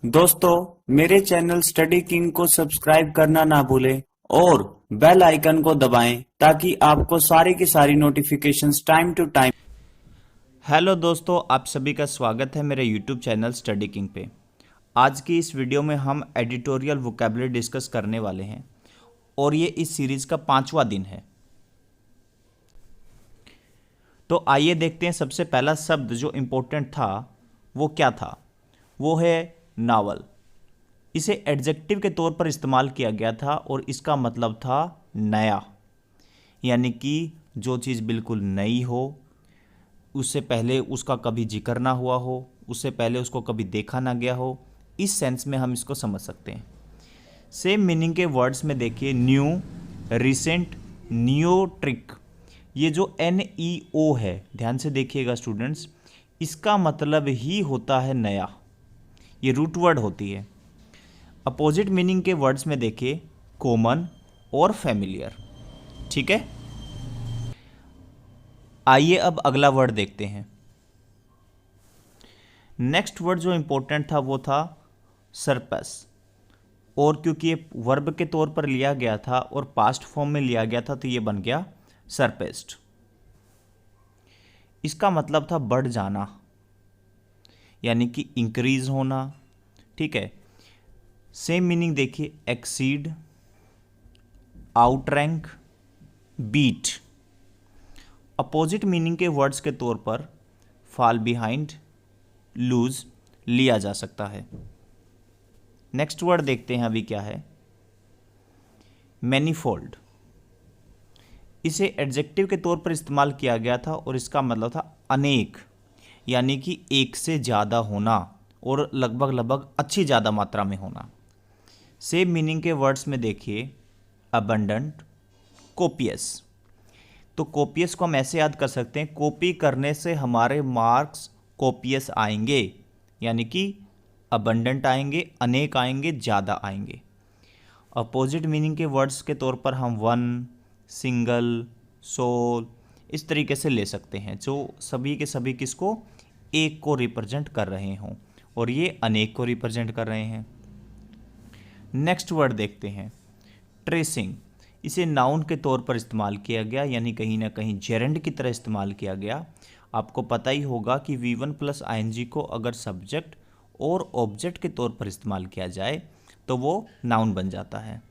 दोस्तों, मेरे channel study king को सब्सक्राइब करना ना भूलें और बेल आइकन को दबाएं ताकि आपको सारी की सारी notifications time to time. Hello दोस्तों, आप सभी का स्वागत है मेरे यूट्यूब चैनल स्टडी किंग पे। आज की इस वीडियो में हम एडिटोरियल वोकैबुलरी डिस्कस करने वाले हैं और ये इस सीरीज़ का 5वां दिन है। तो आइए देखते हैं सबसे पहला शब्द जो इम्पोर्टेंट था वो क्या था। वो है नावल। इसे एडजेक्टिव के तौर पर इस्तेमाल किया गया था और इसका मतलब था नया, यानी कि जो चीज़ बिल्कुल नई हो, उससे पहले उसका कभी जिक्र ना हुआ हो, उससे पहले उसको कभी देखा ना गया हो। इस सेंस में हम इसको समझ सकते हैं। सेम मीनिंग के वर्ड्स में देखिए न्यू, रिसेंट, न्यू ट्रिक। ये जो NEO है, ध्यान से देखिएगा स्टूडेंट्स, इसका मतलब ही होता है नया। ये रूट वर्ड होती है। अपोजिट मीनिंग के वर्ड्स में देखिए कॉमन और फैमिलियर। ठीक है, आइए अब अगला वर्ड देखते हैं। नेक्स्ट वर्ड जो इंपॉर्टेंट था वो था सरपस, और क्योंकि ये वर्ब के तौर पर लिया गया था और पास्ट फॉर्म में लिया गया था तो ये बन गया सरपेस्ड। इसका मतलब था बढ़ जाना, यानी कि इंक्रीज होना। ठीक है, सेम मीनिंग देखिए exceed, outrank, beat. Opposite meaning के वर्ड्स के तौर पर फॉल बिहाइंड, लूज लिया जा सकता है। नेक्स्ट वर्ड देखते हैं अभी क्या है। मैनीफोल्ड। इसे एडजेक्टिव के तौर पर इस्तेमाल किया गया था और इसका मतलब था अनेक, यानी कि एक से ज़्यादा होना और लगभग अच्छी ज़्यादा मात्रा में होना। सेम मीनिंग के वर्ड्स में देखिए अबंडेंट, कोपियस। तो कोपियस को हम ऐसे याद कर सकते हैं, कॉपी करने से हमारे मार्क्स कोपियस आएंगे, यानी कि अबंडेंट आएंगे, अनेक आएंगे, ज़्यादा आएंगे। अपोजिट मीनिंग के वर्ड्स के तौर पर हम वन, सिंगल, सोल इस तरीके से ले सकते हैं, जो सभी के सभी किसको, एक को रिप्रेजेंट कर रहे हों, और ये अनेक को रिप्रेजेंट कर रहे हैं। नेक्स्ट वर्ड देखते हैं ट्रेसिंग। इसे नाउन के तौर पर इस्तेमाल किया गया, यानी कहीं ना कहीं जेरेंड की तरह इस्तेमाल किया गया। आपको पता ही होगा कि V1 प्लस ING को अगर सब्जेक्ट और ऑब्जेक्ट के तौर पर इस्तेमाल किया जाए तो वो नाउन बन जाता है।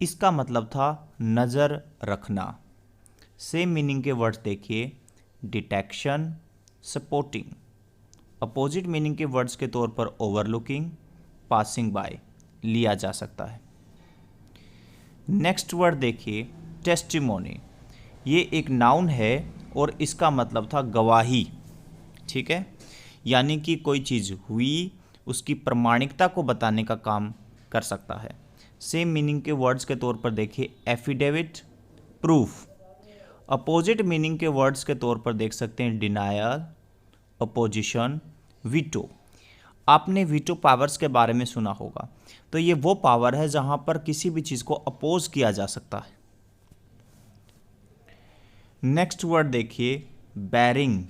इसका मतलब था नज़र रखना। सेम मीनिंग के वर्ड्स देखिए डिटेक्शन, सपोर्टिंग। अपोजिट मीनिंग के वर्ड्स के तौर पर ओवरलुकिंग, पासिंग बाय लिया जा सकता है। नेक्स्ट वर्ड देखिए टेस्टिमोनी। ये एक नाउन है और इसका मतलब था गवाही। ठीक है, यानी कि कोई चीज़ हुई उसकी प्रमाणिकता को बताने का काम कर सकता है। सेम मीनिंग के वर्ड्स के तौर पर देखिए एफिडेविट, प्रूफ। अपोजिट मीनिंग के वर्ड्स के तौर पर देख सकते हैं डिनायल, अपोजिशन, वीटो। आपने वीटो पावर्स के बारे में सुना होगा, तो ये वो पावर है जहां पर किसी भी चीज़ को अपोज किया जा सकता है। नेक्स्ट वर्ड देखिए बैरिंग।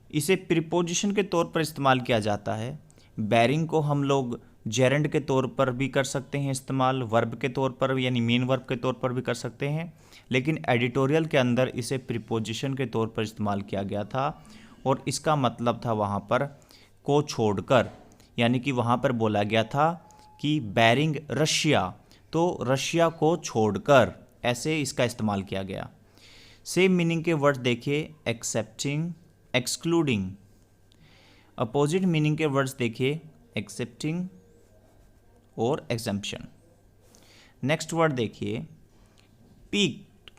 इसे प्रीपोजिशन के तौर पर इस्तेमाल किया जाता है। बैरिंग को हम लोग जेरेंड के तौर पर भी कर सकते हैं इस्तेमाल, वर्ब के तौर पर यानी मेन वर्ब के तौर पर भी कर सकते हैं, लेकिन एडिटोरियल के अंदर इसे प्रीपोजिशन के तौर पर इस्तेमाल किया गया था और इसका मतलब था वहाँ पर को छोड़कर, यानी कि वहाँ पर बोला गया था कि बैरिंग रशिया, तो रशिया को छोड़कर, ऐसे इसका इस्तेमाल किया गया। सेम मीनिंग के वर्ड्स देखिए एक्सेप्टिंग, एक्सक्लूडिंग। अपोजिट मीनिंग के वर्ड्स देखिए एक्सेप्टिंग और एग्जम्पशन। नेक्स्ट वर्ड देखिए पिक्ड,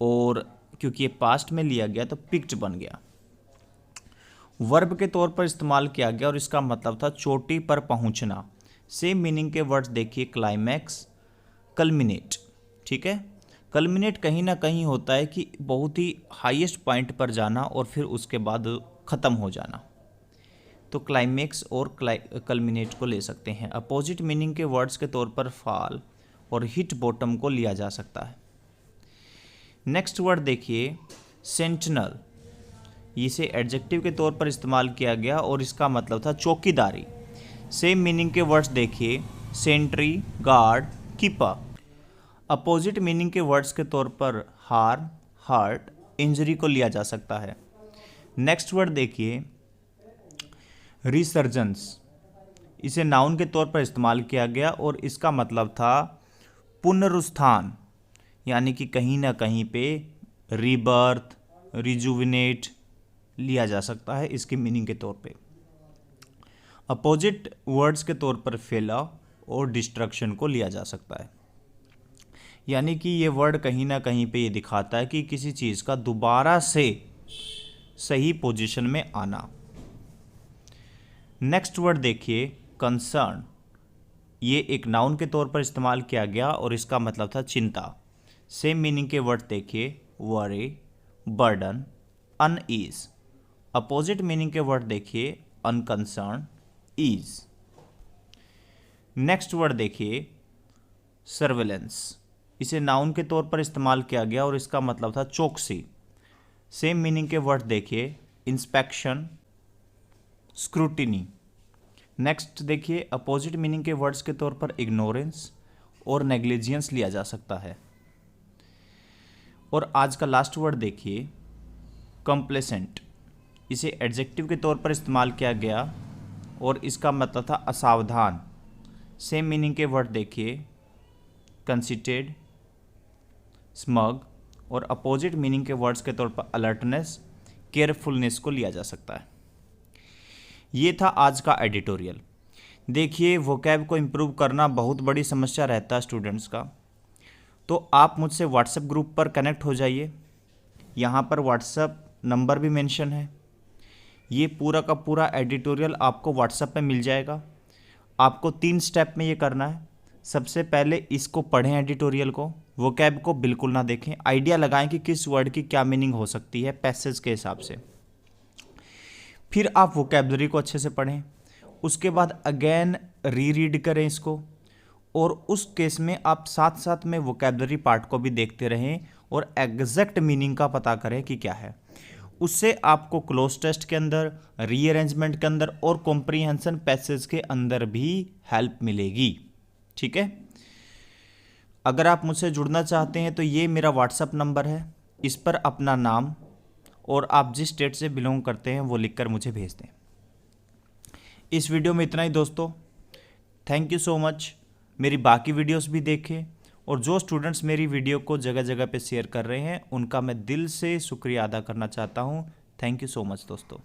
और क्योंकि ये पास्ट में लिया गया तो पिक्ड बन गया। वर्ब के तौर पर इस्तेमाल किया गया और इसका मतलब था चोटी पर पहुंचना। सेम मीनिंग के वर्ड्स देखिए क्लाइमैक्स, कल्मिनेट। ठीक है, कल्मिनेट कहीं ना कहीं होता है कि बहुत ही हाईएस्ट पॉइंट पर जाना और फिर उसके बाद ख़त्म हो जाना, तो क्लाइमैक्स और कल्मिनेट को ले सकते हैं। अपोजिट मीनिंग के वर्ड्स के तौर पर फॉल और हिट बॉटम को लिया जा सकता है। नेक्स्ट वर्ड देखिए सेंटिनल। इसे एडजेक्टिव के तौर पर इस्तेमाल किया गया और इसका मतलब था चौकीदारी। सेम मीनिंग के वर्ड्स देखिए, sentry, guard, keeper. Opposite meaning के वर्ड्स के तौर पर हार्म, हर्ट, इंजरी को लिया जा सकता है। नेक्स्ट वर्ड देखिए, रिसर्जेंस। इसे नाउन के तौर पर इस्तेमाल किया गया और इसका मतलब था पुनरुत्थान, यानी कि कहीं ना कहीं पे रीबर्थ, रिजुविनेट लिया जा सकता है इसकी मीनिंग के तौर पे। अपोजिट वर्ड्स के तौर पर फेला और डिस्ट्रक्शन को लिया जा सकता है, यानी कि ये वर्ड कहीं ना कहीं पे ये दिखाता है कि किसी चीज़ का दोबारा से सही पोजीशन में आना। नेक्स्ट वर्ड देखिए, कंसर्न। ये एक नाउन के तौर पर इस्तेमाल किया गया और इसका मतलब था चिंता। सेम मीनिंग के वर्ड देखिए, worry, burden, unease. Opposite meaning के वर्ड देखिए, अनकंसर्न, ईज। नेक्स्ट वर्ड देखिए, सर्वेलेंस। इसे नाउन के तौर पर इस्तेमाल किया गया और इसका मतलब था चौकसी। सेम मीनिंग के वर्ड देखिए, इंस्पेक्शन, स्क्रूटिनी। नेक्स्ट देखिए, अपोजिट मीनिंग के वर्ड्स के तौर पर इग्नोरेंस और नेग्लिजेंस लिया जा सकता है। और आज का लास्ट वर्ड देखिए, कंप्लेसेंट। इसे एडजेक्टिव के तौर पर इस्तेमाल किया गया और इसका मतलब था असावधान। सेम मीनिंग के वर्ड देखिए, कंसिटेड, स्मग। और अपोजिट मीनिंग के वर्ड्स के तौर पर अलर्टनेस, केयरफुलनेस को लिया जा सकता है। ये था आज का एडिटोरियल। देखिए, वोकैब को इम्प्रूव करना बहुत बड़ी समस्या रहता है स्टूडेंट्स का, तो आप मुझसे व्हाट्सएप ग्रुप पर कनेक्ट हो जाइए। यहाँ पर व्हाट्सएप नंबर भी मेंशन है। ये पूरा का पूरा एडिटोरियल आपको व्हाट्सएप पे मिल जाएगा। आपको 3 स्टेप में ये करना है। सबसे पहले इसको पढ़ें, एडिटोरियल को, वोकैब को बिल्कुल ना देखें, आइडिया लगाएं कि किस वर्ड की क्या मीनिंग हो सकती है पैसेज के हिसाब से। फिर आप वोकैबलरी को अच्छे से पढ़ें, उसके बाद अगेन रीड करें इसको, और उस केस में आप साथ साथ में वोकैबलरी पार्ट को भी देखते रहें और एग्जैक्ट मीनिंग का पता करें कि क्या है। उससे आपको क्लोज टेस्ट के अंदर, रीअरेंजमेंट के अंदर और कॉम्प्रीहेंशन पैसेज के अंदर भी हेल्प मिलेगी। ठीक है, अगर आप मुझसे जुड़ना चाहते हैं तो ये मेरा व्हाट्सएप नंबर है, इस पर अपना नाम और आप जिस स्टेट से बिलोंग करते हैं वो लिखकर मुझे भेज दें। इस वीडियो में इतना ही दोस्तों, थैंक यू सो मच। मेरी बाकी वीडियोस भी देखें, और जो स्टूडेंट्स मेरी वीडियो को जगह जगह पे शेयर कर रहे हैं उनका मैं दिल से शुक्रिया अदा करना चाहता हूँ। थैंक यू सो मच दोस्तों।